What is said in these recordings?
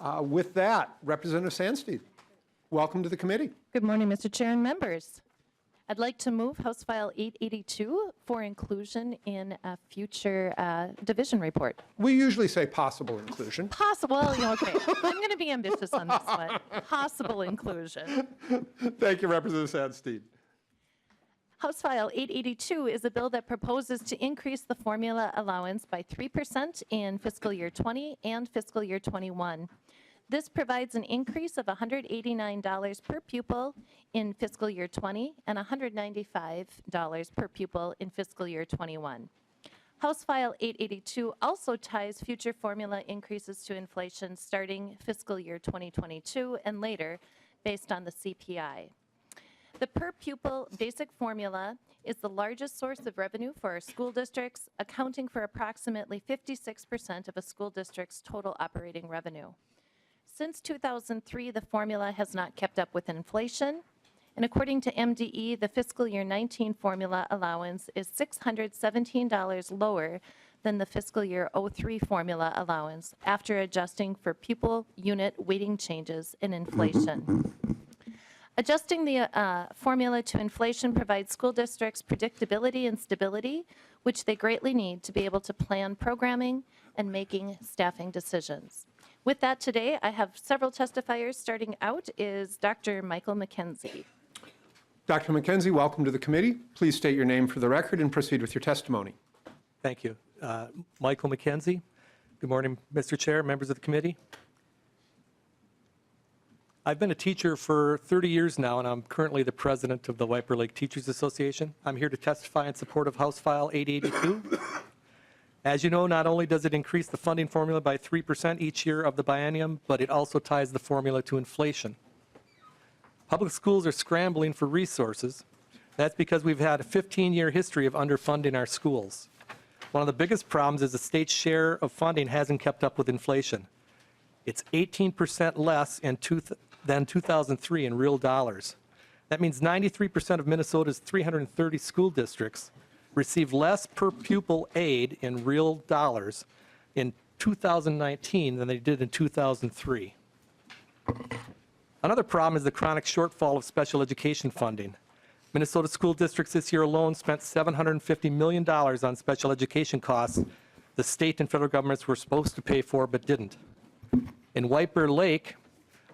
With that, Representative Sandstein, welcome to the committee. Good morning, Mr. Chair and members. I'd like to move House File 882 for inclusion in a future division report. We usually say possible inclusion. Possible, okay. I'm going to be ambitious on this one. Possible inclusion. Thank you, Representative Sandstein. House File 882 is a bill that proposes to increase the formula allowance by 3% in fiscal year 20 and fiscal year 21. This provides an increase of $189 per pupil in fiscal year 20 and $195 per pupil in fiscal year 21. House File 882 also ties future formula increases to inflation starting fiscal year 2022 and later based on the CPI. The per pupil basic formula is the largest source of revenue for our school districts, accounting for approximately 56% of a school district's total operating revenue. Since 2003, the formula has not kept up with inflation, and according to MDE, the fiscal year 19 formula allowance is $617 lower than the fiscal year 03 formula allowance after adjusting for pupil unit weighting changes in inflation. Adjusting the formula to inflation provides school districts predictability and stability, which they greatly need to be able to plan programming and making staffing decisions. With that today, I have several testifiers. Starting out is Dr. Michael McKenzie. Dr. McKenzie, welcome to the committee. Please state your name for the record and proceed with your testimony. Thank you. Michael McKenzie. Good morning, Mr. Chair, members of the committee. I've been a teacher for 30 years now, and I'm currently the president of the Wiper Lake Teachers Association. I'm here to testify in support of House File 882. As you know, not only does it increase the funding formula by 3% each year of the biennium, but it also ties the formula to inflation. Public schools are scrambling for resources. That's because we've had a 15-year history of underfunding our schools. One of the biggest problems is the state's share of funding hasn't kept up with inflation. It's 18% less than 2003 in real dollars. That means 93% of Minnesota's 330 school districts received less per pupil aid in real dollars in 2019 than they did in 2003. Another problem is the chronic shortfall of special education funding. Minnesota school districts this year alone spent $750 million on special education costs the state and federal governments were supposed to pay for but didn't. In White Bear Lake,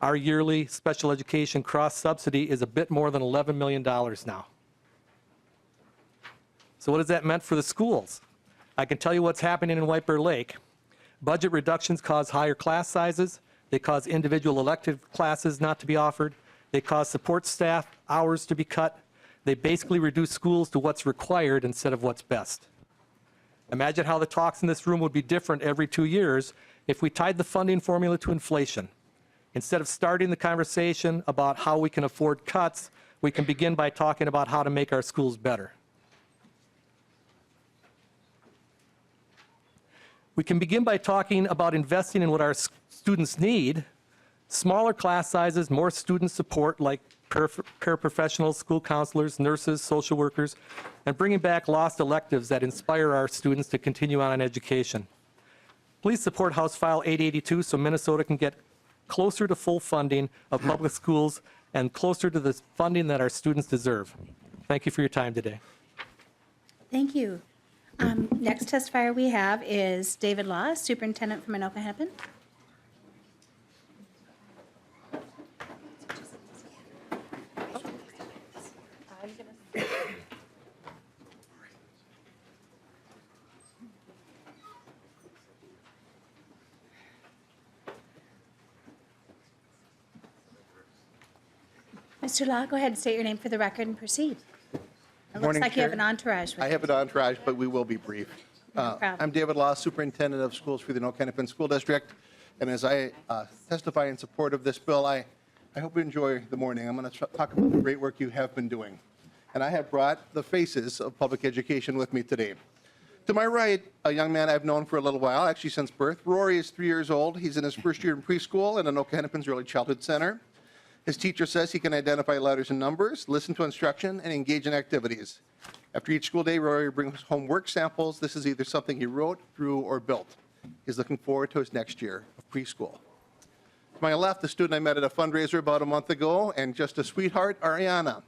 our yearly special education cross subsidy is a bit more than $11 million now. So what has that meant for the schools? I can tell you what's happening in White Bear Lake. Budget reductions cause higher class sizes. They cause individual elective classes not to be offered. They cause support staff hours to be cut. They basically reduce schools to what's required instead of what's best. Imagine how the talks in this room would be different every 2 years if we tied the funding formula to inflation. Instead of starting the conversation about how we can afford cuts, we can begin by talking about how to make our schools better. We can begin by talking about investing in what our students need: smaller class sizes, more student support like paraprofessionals, school counselors, nurses, social workers, and bringing back lost electives that inspire our students to continue on in education. Please support House File 882 so Minnesota can get closer to full funding of public schools and closer to the funding that our students deserve. Thank you for your time today. Thank you. Next testifier we have is David Law, Superintendent from Hennepin. Mr. Law, go ahead and state your name for the record and proceed. It looks like you have an entourage. I have an entourage, but we will be brief. I'm David Law, Superintendent of Schools for the Hennepin School District. And as I testify in support of this bill, I hope you enjoy the morning. I'm going to talk about the great work you have been doing. And I have brought the faces of public education with me today. To my right, a young man I've known for a little while, actually since birth. Rory is 3 years old. He's in his first year in preschool in Anoka Hennepin's Early Childhood Center. His teacher says he can identify letters and numbers, listen to instruction, and engage in activities. After each school day, Rory brings home work samples. This is either something he wrote, drew, or built. He's looking forward to his next year of preschool. my left, the student I met at a fundraiser about a month ago, and just a sweetheart, Ariana,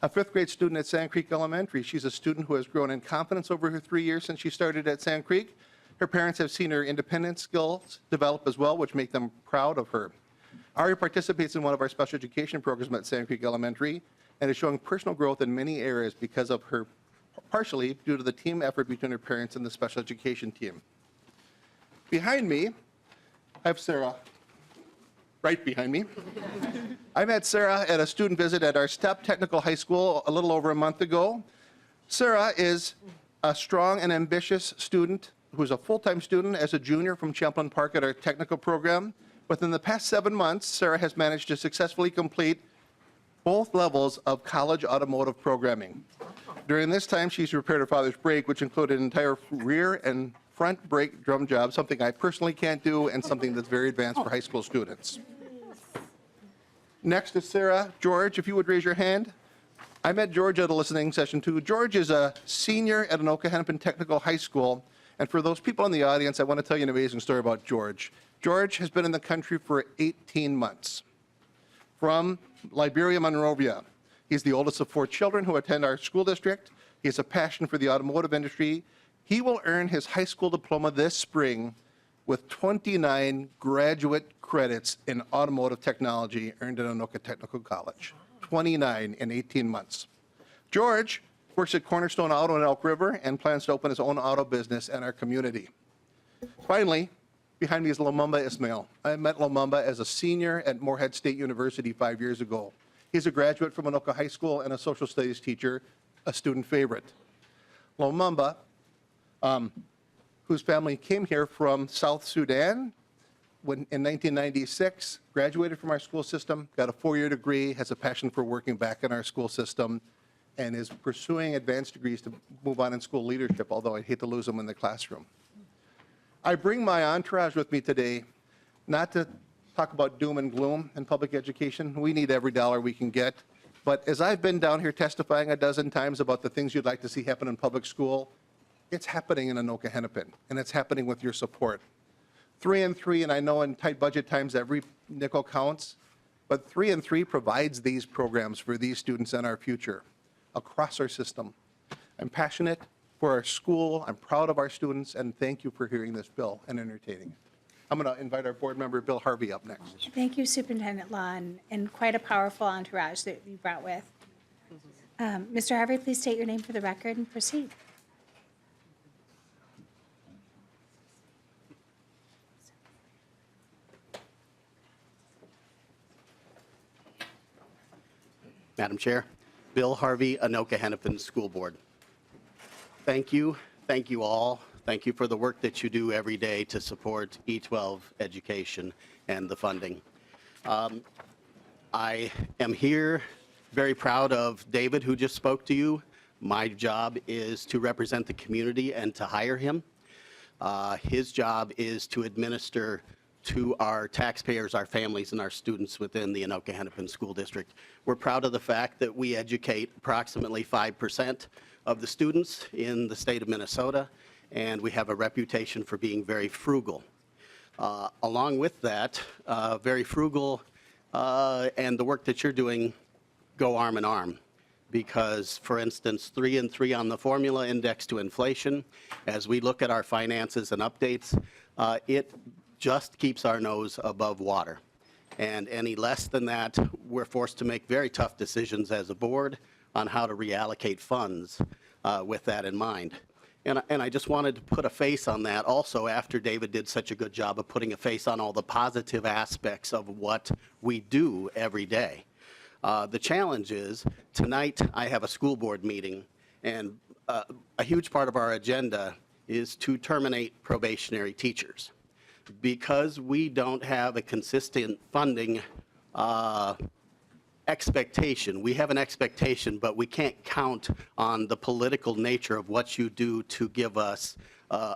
a fifth grade student at Sand Creek Elementary. She's a student who has grown in confidence over her 3 years since she started at Sand Creek. Her parents have seen her independent skills develop as well, which make them proud of her. Ari participates in one of our special education programs at Sand Creek Elementary and is showing personal growth in many areas because of her, partially due to the team effort between her parents and the special education team. Behind me, I have Sara, right behind me. I met Sara at a student visit at our STEP Technical High School a little over a month ago. Sara is a strong and ambitious student who's a full-time student as a junior from Champlain Park at our technical program. Within the past 7 months, Sara has managed to successfully complete both levels of college automotive programming. During this time, she's repaired her father's brake, which included an entire rear and front brake drum job, something I personally can't do and something that's very advanced for high school students. Next is Sara George, if you would raise your hand. I met George at a listening session too. George is a senior at Anoka Hennepin Technical High School. And for those people in the audience, I want to tell you an amazing story about George. George has been in the country for 18 months from Liberia, Monrovia. He's the oldest of 4 children who attend our school district. He has a passion for the automotive industry. He will earn his high school diploma this spring with 29 graduate credits in automotive technology earned at Anoka Technical College. 29 in 18 months. George works at Cornerstone Auto in Elk River and plans to open his own auto business in our community. Finally, behind me is Lumumba Ismail. I met Lumumba as a senior at Moorhead State University 5 years ago. He's a graduate from Anoka High School and a social studies teacher, a student favorite. Lumumba, whose family came here from South Sudan in 1996, graduated from our school system, got a 4-year degree, has a passion for working back in our school system, and is pursuing advanced degrees to move on in school leadership, although I'd hate to lose him in the classroom. I bring my entourage with me today, not to talk about doom and gloom in public education. We need every dollar we can get. But as I've been down here testifying a dozen times about the things you'd like to see happen in public school, it's happening in Anoka Hennepin, and it's happening with your support. 3 and 3, and I know in tight budget times every nickel counts, but 3 and 3 provides these programs for these students and our future across our system. I'm passionate for our school, I'm proud of our students, and thank you for hearing this bill and entertaining it. I'm going to invite our board member, Bill Harvey, up next. Thank you, Superintendent Law, and quite a powerful entourage that you brought with. Mr. Harvey, please state your name for the record and proceed. Madam Chair, Bill Harvey, Anoka Hennepin School Board. Thank you all. Thank you for the work that you do every day to support E12 education and the funding. I am here very proud of David, who just spoke to you. My job is to represent the community and to hire him. His job is to administer to our taxpayers, our families, and our students within the Anoka Hennepin School District. We're proud of the fact that we educate approximately 5% of the students in the state of Minnesota, and we have a reputation for being very frugal. Along with that, very frugal and the work that you're doing go arm in arm. Because, for instance, 3 and 3 on the formula index to inflation, as we look at our finances and updates, it just keeps our nose above water. And any less than that, we're forced to make very tough decisions as a board on how to reallocate funds with that in mind. And I just wanted to put a face on that also after David did such a good job of putting a face on all the positive aspects of what we do every day. The challenge is, tonight I have a school board meeting, and a huge part of our agenda is to terminate probationary teachers. Because we don't have a consistent funding expectation. We have an expectation, but we can't count on the political nature of what you do to give us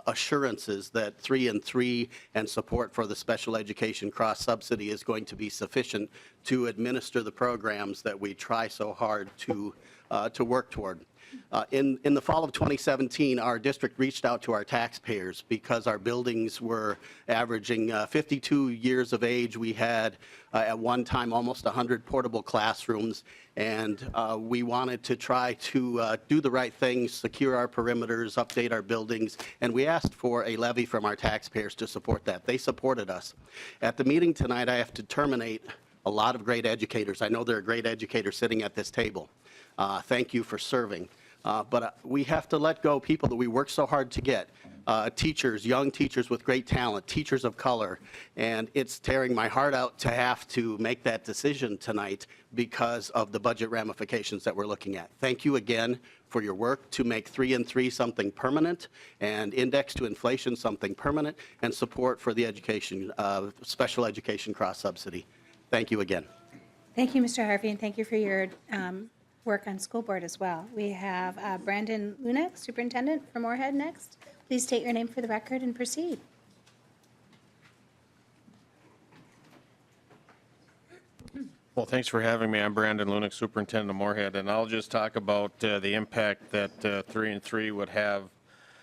assurances that 3 and 3 and support for the special education cross subsidy is going to be sufficient to administer the programs that we try so hard to work toward. In the fall of 2017, our district reached out to our taxpayers because our buildings were averaging 52 years of age. We had at one time almost 100 portable classrooms, and we wanted to try to do the right things, secure our perimeters, update our buildings, and we asked for a levy from our taxpayers to support that. They supported us. At the meeting tonight, I have to terminate a lot of great educators. I know there are great educators sitting at this table. Thank you for serving. But we have to let go people that we work so hard to get. Teachers, young teachers with great talent, teachers of color, and it's tearing my heart out to have to make that decision tonight because of the budget ramifications that we're looking at. Thank you again for your work to make 3 and 3 something permanent and index to inflation something permanent, and support for the education, special education cross subsidy. Thank you again. Thank you, Mr. Harvey, and thank you for your work on school board as well. We have Brandon Luneck, Superintendent for Moorhead, next. Please state your name for the record and proceed. Well, thanks for having me. I'm Brandon Luneck, Superintendent of Moorhead, and I'll just talk about the impact that 3 and 3 would have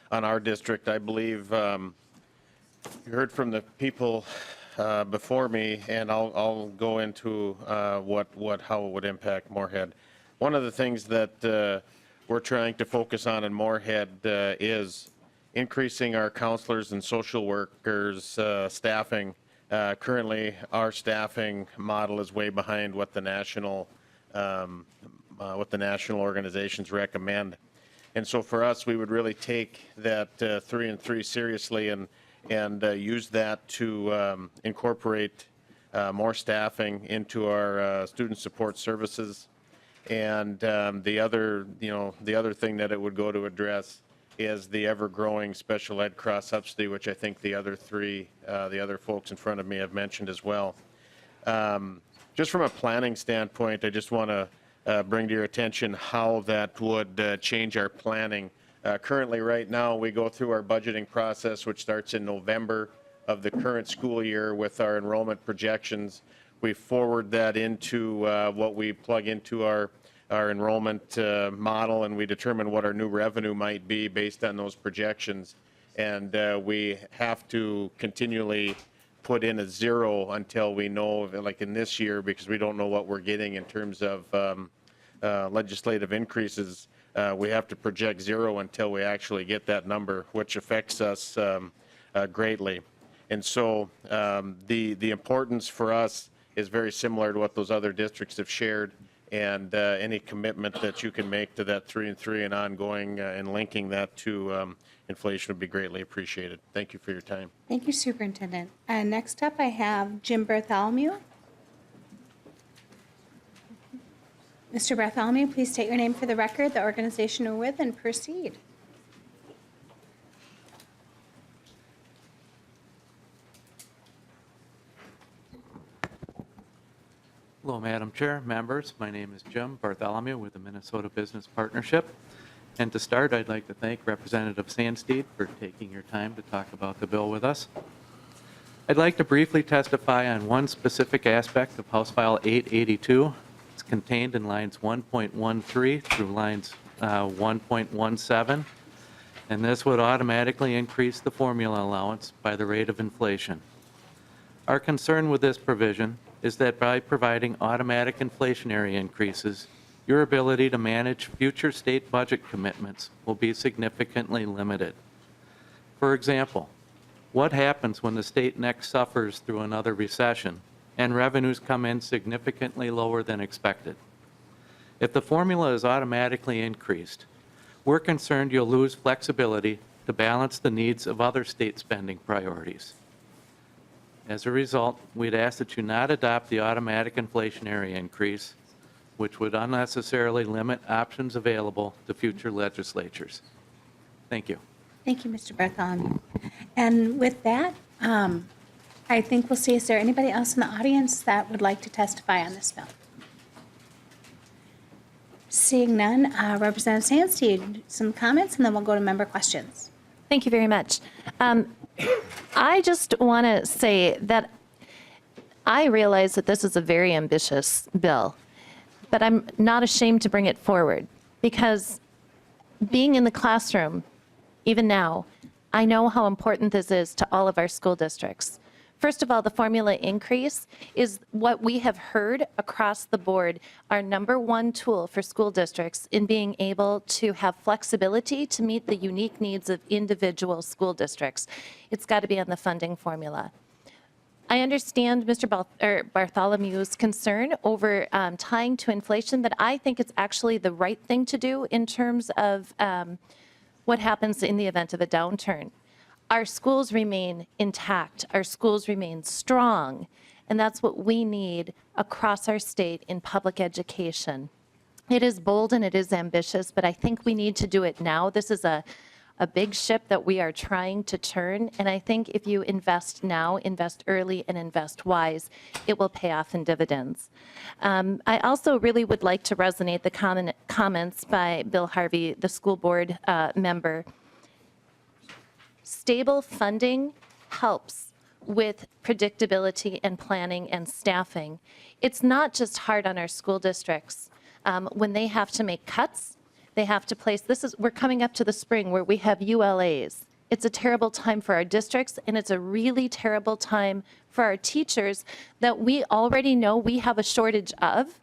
on our district. I believe you heard from the people before me, and I'll go into how it would impact Moorhead. One of the things that we're trying to focus on in Moorhead is increasing our counselors and social workers staffing. Currently, our staffing model is way behind what the national organizations recommend. And so for us, we would really take that 3 and 3 seriously and use that to incorporate more staffing into our student support services. And the other thing that it would go to address is the ever-growing special ed cross subsidy, which I think the other folks in front of me have mentioned as well. Just from a planning standpoint, I just want to bring to your attention how that would change our planning. Currently, right now, we go through our budgeting process, which starts in November of the current school year with our enrollment projections. We forward that into what we plug into our enrollment model, and we determine what our new revenue might be based on those projections. And we have to continually put in a 0 until we know, like in this year, because we don't know what we're getting in terms of legislative increases. We have to project 0 until we actually get that number, which affects us greatly. And so the importance for us is very similar to what those other districts have shared, and any commitment that you can make to that 3 and 3 and ongoing and linking that to inflation would be greatly appreciated. Thank you for your time. Thank you, Superintendent. And next up, I have Jim Bartholomew. Mr. Bartholomew, please state your name for the record, the organization you're with, and proceed. Hello, Madam Chair, members. My name is Jim Bartholomew with the Minnesota Business Partnership. And to start, I'd like to thank Representative Sandsteed for taking your time to talk about the bill with us. I'd like to briefly testify on one specific aspect of House File 882. It's contained in lines 1.13 through lines 1.17. And this would automatically increase the formula allowance by the rate of inflation. Our concern with this provision is that by providing automatic inflationary increases, your ability to manage future state budget commitments will be significantly limited. For example, what happens when the state next suffers through another recession and revenues come in significantly lower than expected? If the formula is automatically increased, we're concerned you'll lose flexibility to balance the needs of other state spending priorities. As a result, we'd ask that you not adopt the automatic inflationary increase, which would unnecessarily limit options available to future legislatures. Thank you. Thank you, Mr. Bartholomew. And with that, I think we'll see, is there anybody else in the audience that would like to testify on this bill? Seeing none, Representative Sandsteed, some comments, and then we'll go to member questions. Thank you very much. I just want to say that I realize that this is a very ambitious bill, but I'm not ashamed to bring it forward because being in the classroom, even now, I know how important this is to all of our school districts. First of all, the formula increase is what we have heard across the board, our number one tool for school districts in being able to have flexibility to meet the unique needs of individual school districts. It's got to be on the funding formula. I understand Mr. Bartholomew's concern over tying to inflation, but I think it's actually the right thing to do in terms of what happens in the event of a downturn. Our schools remain intact, our schools remain strong, and that's what we need across our state in public education. It is bold and it is ambitious, but I think we need to do it now. This is a big ship that we are trying to turn, and I think if you invest now, invest early, and invest wise, it will pay off in dividends. I also really would like to resonate the comments by Bill Harvey, the school board member. Stable funding helps with predictability and planning and staffing. It's not just hard on our school districts. When they have to make cuts, they have to place, we're coming up to the spring where we have ULAs. It's a terrible time for our districts, and it's a really terrible time for our teachers that we already know we have a shortage of.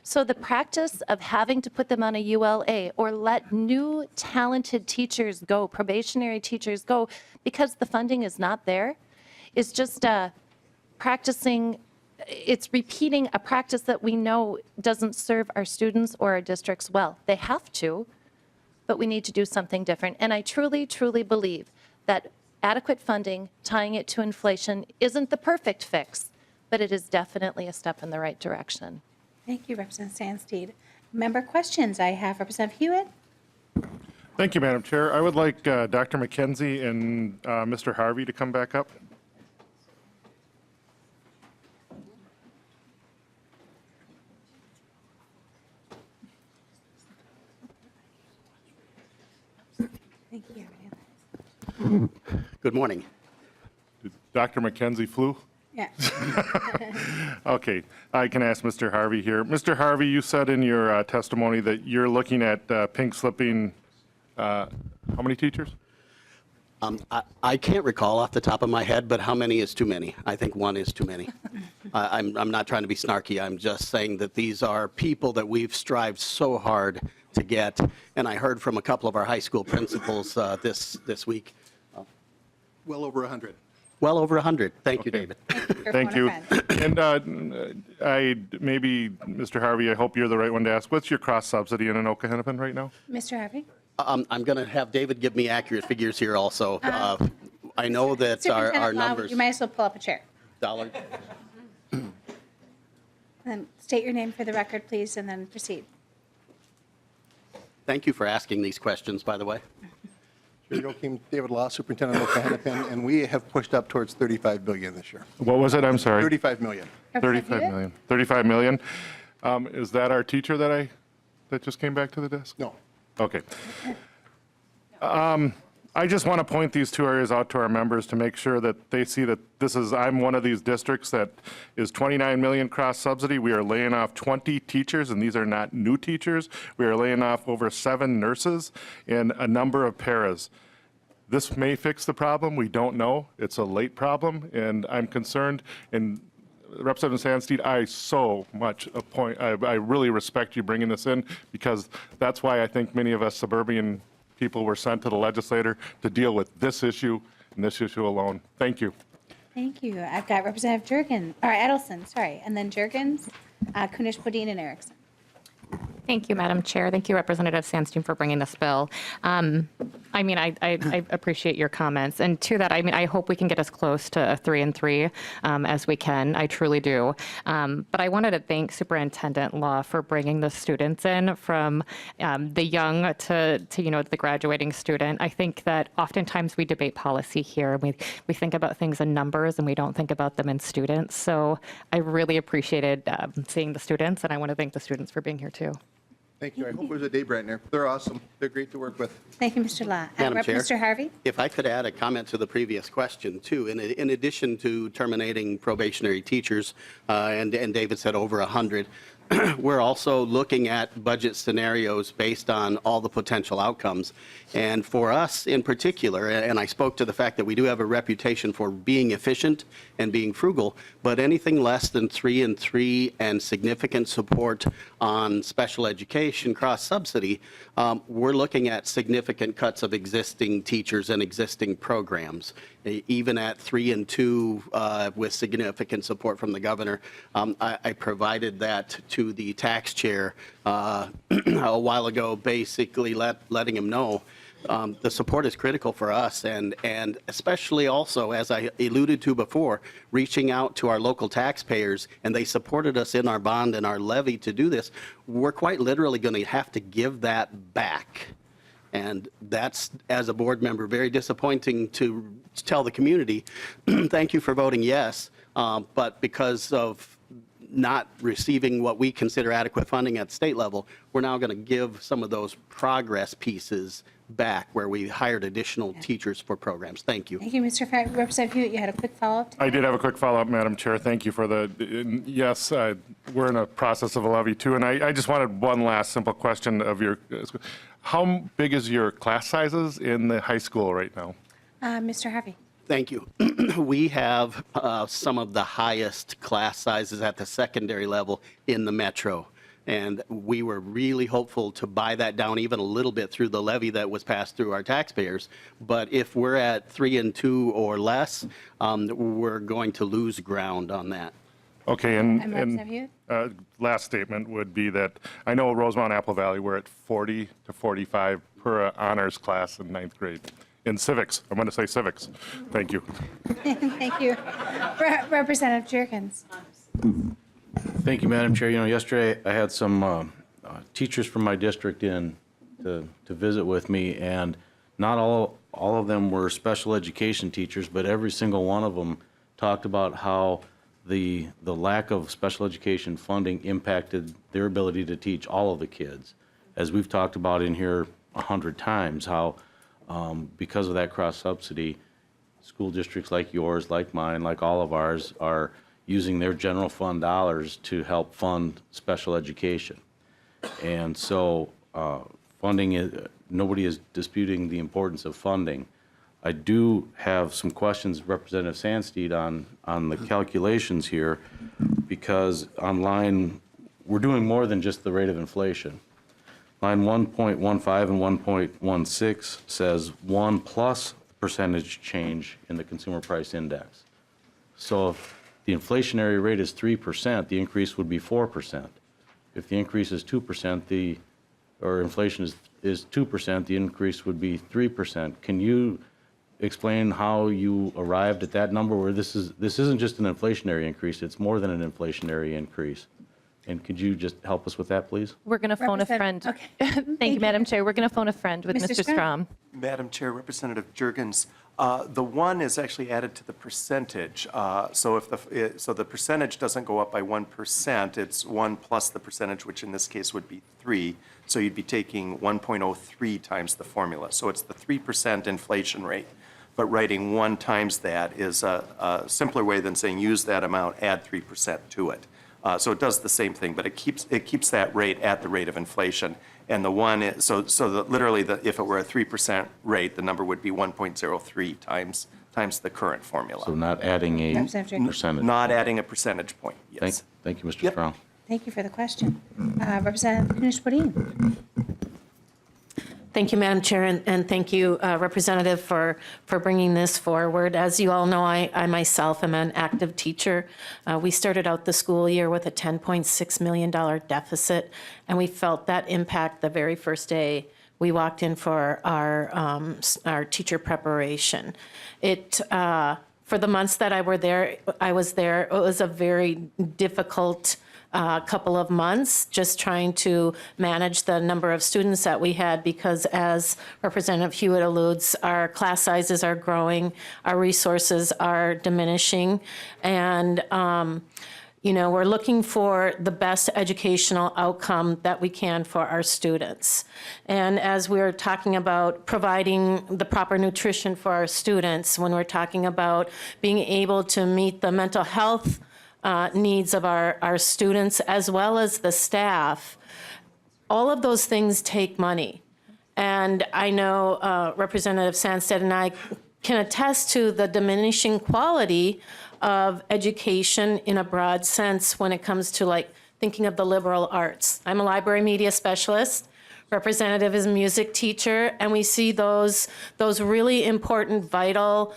So the practice of having to put them on a ULA or let new talented teachers go, probationary teachers go, because the funding is not there, is just practicing, it's repeating a practice that we know doesn't serve our students or our districts well. They have to, but we need to do something different. And I truly, truly believe that adequate funding, tying it to inflation, isn't the perfect fix, but it is definitely a step in the right direction. Thank you, Representative Sandsteed. Member questions. I have Representative Hewitt. Thank you, Madam Chair. I would like Dr. McKenzie and Mr. Harvey to come back up. Thank you. Good morning. Dr. McKenzie flew? Yeah. Okay, I can ask Mr. Harvey here. Mr. Harvey, you said in your testimony that you're looking at pink slipping, how many teachers? I can't recall off the top of my head, but how many is too many? I think one is too many. I'm not trying to be snarky. I'm just saying that these are people that we've strived so hard to get. And I heard from a couple of our high school principals this week. Well over 100. Well over 100. Thank you, Okay. David. Thank you. Friend. And maybe, Mr. Harvey, I hope you're the right one to ask. What's your cross subsidy in Anoka Hennepin right now? Mr. Harvey? I'm going to have David give me accurate figures here also. I know that our Superintendent Law, numbers. you might as well pull up a chair. Dollar. And state your name for the record, please, and then proceed. Thank you for asking these questions, by the way. Joachim David Law, Superintendent of Hennepin, and we have pushed up towards 35 billion this year. What was it? I'm sorry. 35 million. 35 million. 35 million. Is that our teacher that just came back to the desk? No. Okay. I just want to point these two areas out to our members to make sure that they see that I'm one of these districts that is 29 million cross subsidy. We are laying off 20 teachers, and these are not new teachers. We are laying off over 7 nurses and a number of paras. This may fix the problem. We don't know. It's a late problem, and I'm concerned. And Representative Sandsteed, I so much I really respect you bringing this in, because that's why I think many of us suburban people were sent to the legislator to deal with this issue and this issue alone. Thank you. Thank you. I've got Representative Edelson, sorry, and then Juergens, Kunish, Bodine, and Erickson. Thank you, Madam Chair. Thank you, Representative Sandstein, for bringing this bill. I appreciate your comments. And to that, I hope we can get as close to a 3 and 3 as we can. I truly do. But I wanted to thank Superintendent Law for bringing the students in from the young to the graduating student. I think that oftentimes we debate policy here. We think about things in numbers and we don't think about them in students. So I really appreciated seeing the students, and I want to thank the students for being here too. Thank you. I hope it was a day, Brentner. They're awesome. They're great to work with. Thank you, Mr. Law. Madam Chair. Mr. Harvey? If I could add a comment to the previous question, too. In addition to terminating probationary teachers, and David said over 100, we're also looking at budget scenarios based on all the potential outcomes. And for us in particular, and I spoke to the fact that we do have a reputation for being efficient and being frugal, but anything less than 3 and 3 and significant support on special education cross-subsidy, we're looking at significant cuts of existing teachers and existing programs. Even at 3 and 2 with significant support from the governor. I provided that to the tax chair a while ago, basically letting him know the support is critical for us, and especially also, as I alluded to before, reaching out to our local taxpayers, and they supported us in our bond and our levy to do this. We're quite literally going to have to give that back. And that's, as a board member, very disappointing to tell the community, thank you for voting yes, but because of not receiving what we consider adequate funding at state level, we're now going to give some of those progress pieces back where we hired additional teachers for programs. Thank you. Thank you, Mr. Frey. Representative Hewitt, you had a quick follow-up? I did have a quick follow-up, Madam Chair. Thank you for the, yes, we're in a process of a levy too, and I just wanted one last simple question of your, how big is your class sizes in the high school right now? Mr. Harvey. Thank you. We have some of the highest class sizes at the secondary level in the metro. And we were really hopeful to buy that down even a little bit through the levy that was passed through our taxpayers. But if we're at 3 and 2 or less, we're going to lose ground on that. Okay, Representative Hewitt? last statement would be that I know Rosemount Apple Valley, we're at 40 to 45 per honors class in 9th grade. In civics, I'm going to say civics. Thank you. Thank you. Representative Jerkins. Thank you, Madam Chair. You know, yesterday I had some teachers from my district in to visit with me, and not all of them were special education teachers, but every single one of them talked about how the lack of special education funding impacted their ability to teach all of the kids. As we've talked about in here 100 times, how because of that cross-subsidy, school districts like yours, like mine, like all of ours, are using their general fund dollars to help fund special education. And so funding, nobody is disputing the importance of funding. I do have some questions, Representative Sandsteed, on the calculations here, because on we're doing more than just the rate of inflation. Line 1.15 and 1.16 says 1 plus percentage change in the consumer price index. So if the inflationary rate is 3%, the increase would be 4%. If the increase is 2%, or inflation is 2%, the increase would be 3%. Can you explain how you arrived at that number, where this isn't just an inflationary increase, it's more than an inflationary increase? And could you just help us with that, please? We're going to phone a friend. Okay. Thank you, Madam Chair. We're going to phone a friend with Mr. Mr. Strom. Madam Chair, Representative Jurgens, the 1 is actually added to the percentage. So the percentage doesn't go up by 1%, it's 1 plus the percentage, which in this case would be 3. So you'd be taking 1.03 times the formula. So it's the 3% inflation rate. But writing 1 times that is a simpler way than saying use that amount, add 3% to it. So it does the same thing, but it keeps that rate at the rate of inflation. And the 1 is, literally, if it were a 3% rate, the number would be 1.03 times the current formula. So not adding a percentage. Not adding a percentage point, yes. Thank you, Mr. Strong. Thank you for the question. Representative Kunesh-Podein. Thank you, Madam Chair, and thank you, Representative, for bringing this forward. As you all know, I myself am an active teacher. We started out the school year with a $10.6 million deficit, and we felt that impact the very first day we walked in for our teacher preparation. For the months that I was there, it was a very difficult couple of months, just trying to manage the number of students that we had, because as Representative Hewitt alludes, our class sizes are growing, our resources are diminishing, and we're looking for the best educational outcome that we can for our students. And as we're talking about providing the proper nutrition for our students, when we're talking about being able to meet the mental health needs of our students as well as the staff, all of those things take money. And I know Representative Sandstead and I can attest to the diminishing quality of education in a broad sense when it comes to like thinking of the liberal arts. I'm a library media specialist. Representative is a music teacher, and we see those really important, vital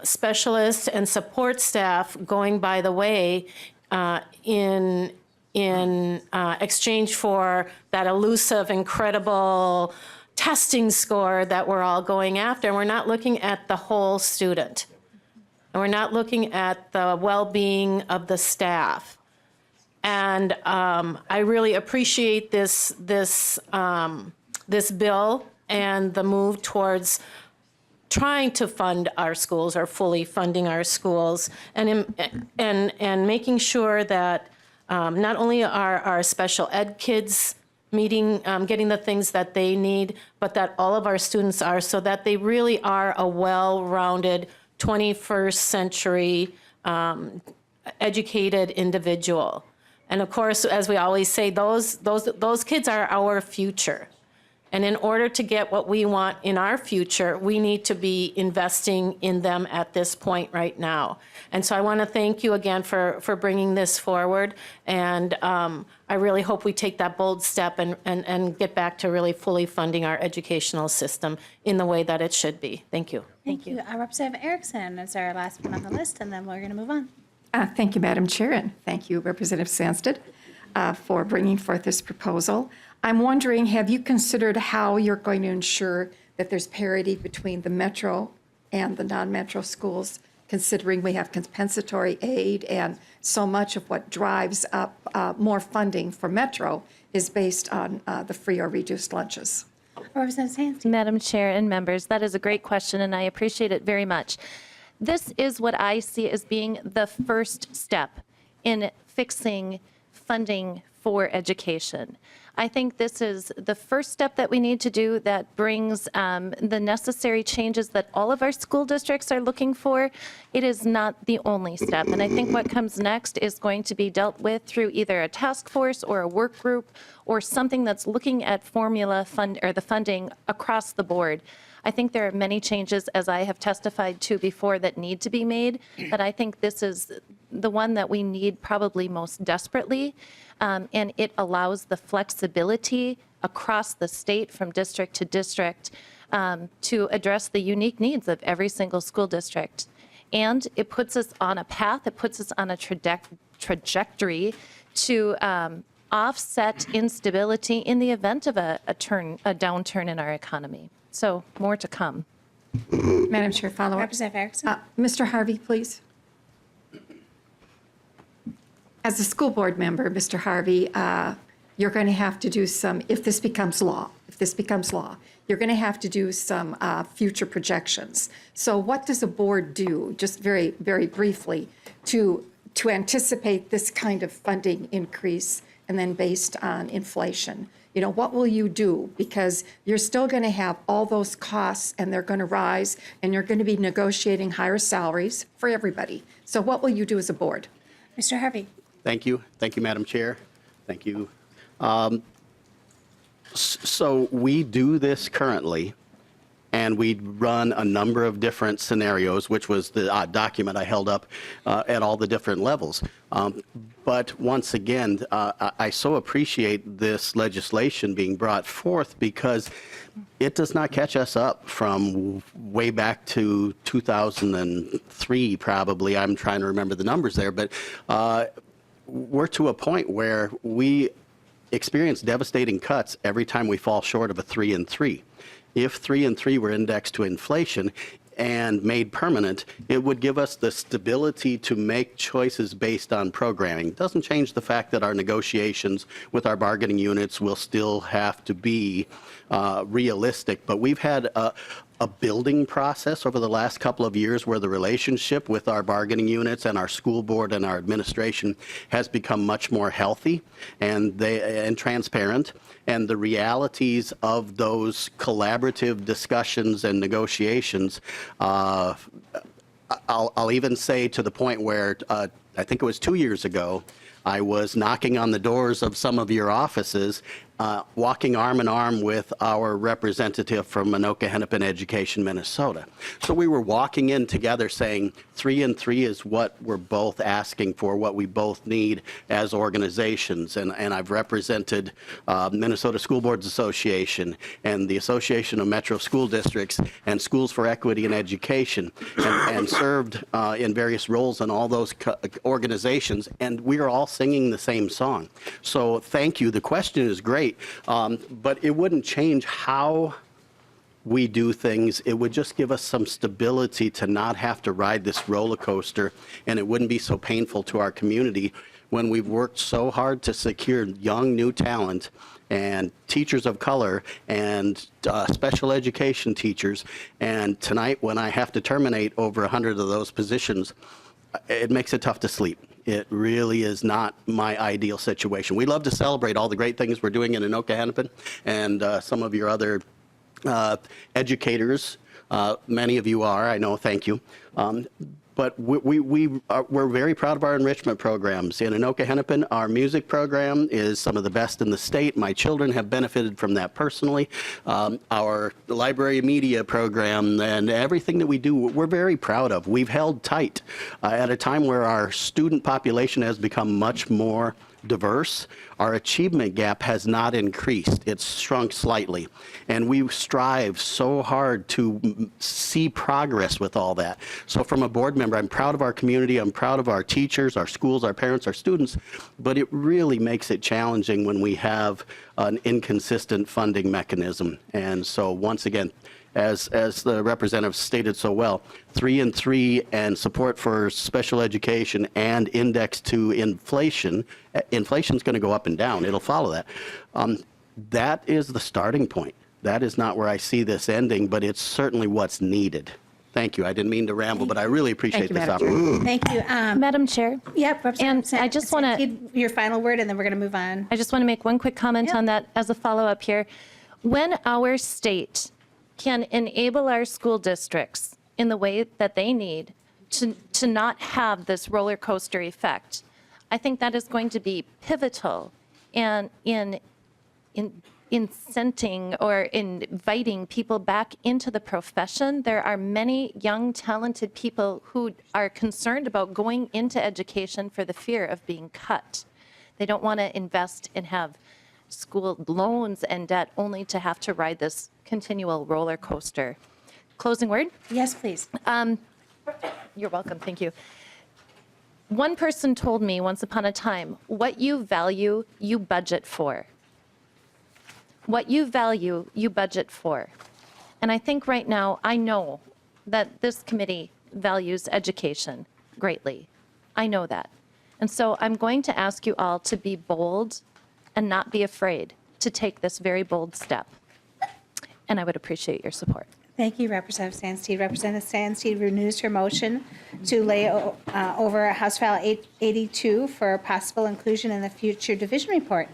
specialists and support staff going by the way in exchange for that elusive, incredible testing score that we're all going after. And we're not looking at the whole student. And we're not looking at the well-being of the staff. And I really appreciate this bill and the move towards trying to fund our schools or fully funding our schools and making sure that not only are our special ed kids getting the things that they need, but that all of our students are, so that they really are a well-rounded 21st century educated individual. And of course, as we always say, those kids are our future. And in order to get what we want in our future, we need to be investing in them at this point right now. And so I want to thank you again for bringing this forward. And I really hope we take that bold step and get back to really fully funding our educational system in the way that it should be. Thank you. Thank you. Representative Erickson is our last one on the list, and then we're going to move on. Thank you, Madam Chair, and thank you, Representative Sandstead, for bringing forth this proposal. I'm wondering, have you considered how you're going to ensure that there's parity between the metro and the non-metro schools, considering we have compensatory aid and so much of what drives up more funding for metro is based on the free or reduced lunches? Representative Sandstead. Madam Chair and members, that is a great question, and I appreciate it very much. This is what I see as being the first step in fixing funding for education. I think this is the first step that we need to do that brings the necessary changes that all of our school districts are looking for. It is not the only step. And I think what comes next is going to be dealt with through either a task force or a work group or something that's looking at formula fund or the funding across the board. I think there are many changes, as I have testified to before, that need to be made, but I think this is the one that we need probably most desperately, and it allows the flexibility across the state from district to district to address the unique needs of every single school district. And it puts us on a path, it puts us on a trajectory to offset instability in the event of a downturn in our economy. So more to come. Madam Chair, follow-up. Representative Erickson. Mr. Harvey, please. As a school board member, Mr. Harvey, you're going to have to do some, if this becomes law, you're going to have to do some future projections. So what does a board do, just very, very briefly, to anticipate this kind of funding increase and then based on inflation? You know, what will you do? Because you're still going to have all those costs and they're going to rise and you're going to be negotiating higher salaries for everybody. So what will you do as a board? Mr. Harvey. Thank you. Thank you, Madam Chair. Thank you. So we do this currently, and we run a number of different scenarios, which was the document I held up at all the different levels. But once again, I so appreciate this legislation being brought forth because it does not catch us up from way back to 2003, probably. I'm trying to remember the numbers there, but we're to a point where we experience devastating cuts every time we fall short of a 3 and 3. If 3 and 3 were indexed to inflation and made permanent, it would give us the stability to make choices based on programming. It doesn't change the fact that our negotiations with our bargaining units will still have to be realistic, but we've had a building process over the last couple of years where the relationship with our bargaining units and our school board and our administration has become much more healthy and transparent. And the realities of those collaborative discussions and negotiations, I'll even say to the point where I think it was 2 years ago, I was knocking on the doors of some of your offices, walking arm in arm with our representative from Anoka Hennepin Education, Minnesota. So we were walking in together saying 3 and 3 is what we're both asking for, what we both need as organizations. And I've represented Minnesota School Boards Association and the Association of Metro School Districts and Schools for Equity in Education and served in various roles in all those organizations. And we are all singing the same song. So thank you. The question is great, but it wouldn't change how we do things. It would just give us some stability to not have to ride this roller coaster, and it wouldn't be so painful to our community when we've worked so hard to secure young, new talent and teachers of color and special education teachers. And tonight, when I have to terminate over 100 of those positions, it makes it tough to sleep. It really is not my ideal situation. We love to celebrate all the great things we're doing in Anoka Hennepin and some of your other educators. Many of you are, I know, thank you. But we're very proud of our enrichment programs. In Anoka Hennepin, our music program is some of the best in the state. My children have benefited from that personally. Our library media program and everything that we do, we're very proud of. We've held tight at a time where our student population has become much more diverse. Our achievement gap has not increased. It's shrunk slightly. And we strive so hard to see progress with all that. So from a board member, I'm proud of our community. I'm proud of our teachers, our schools, our parents, our students. But it really makes it challenging when we have an inconsistent funding mechanism. And so once again, as the representative stated so well, 3 and 3 and support for special education and index to inflation. Inflation's going to go up and down. It'll follow that. That is the starting point. That is not where I see this ending, but it's certainly what's needed. Thank you. I didn't mean to ramble, but I really appreciate this opportunity. Thank you. Madam Chair? Yep. And I just want to, your final word, and then we're going to move on. I just want to make one quick comment on that as a follow-up here. When our state can enable our school districts in the way that they need to not have this roller coaster effect, I think that is going to be pivotal and in incenting or inviting people back into the profession. There are many young, talented people who are concerned about going into education for the fear of being cut. They don't want to invest and have school loans and debt only to have to ride this continual roller coaster. Closing word? Yes, please. You're welcome. Thank you. One person told me once upon a time, what you value, you budget for. What you value, you budget for. And I think right now, I know that this committee values education greatly. I know that. And so I'm going to ask you all to be bold and not be afraid to take this very bold step. And I would appreciate your support. Thank you, Representative Sandsteed. Representative Sandsteed renews her motion to lay over House File 882 for possible inclusion in the future division report.